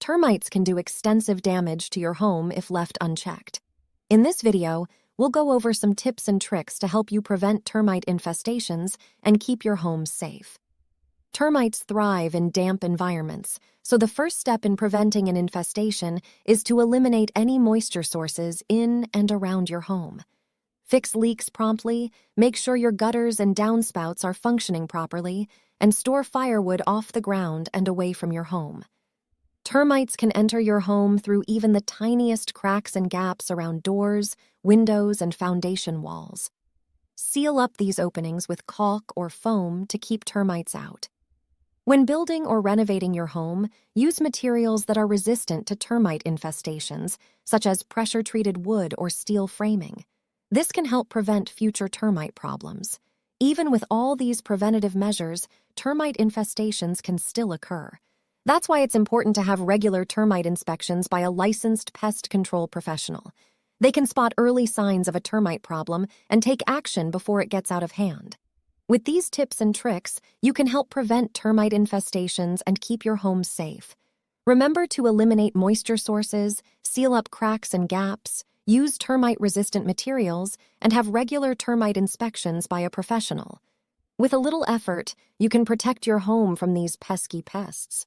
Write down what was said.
Termites can do extensive damage to your home if left unchecked. In this video, we'll go over some tips and tricks to help you prevent termite infestations and keep your home safe. Termites thrive in damp environments, so the first step in preventing an infestation is to eliminate any moisture sources in and around your home. Fix leaks promptly, make sure your gutters and downspouts are functioning properly, and store firewood off the ground and away from your home. Termites can enter your home through even the tiniest cracks and gaps around doors, windows, and foundation walls. Seal up these openings with caulk or foam to keep termites out. When building or renovating your home, use materials that are resistant to termite infestations, such as pressure-treated wood or steel framing. This can help prevent future termite problems. Even with all these preventative measures, termite infestations can still occur. That's why it's important to have regular termite inspections by a licensed pest control professional. They can spot early signs of a termite problem and take action before it gets out of hand. With these tips and tricks, you can help prevent termite infestations and keep your home safe. Remember to eliminate moisture sources, seal up cracks and gaps, use termite-resistant materials, and have regular termite inspections by a professional. With a little effort, you can protect your home from these pesky pests.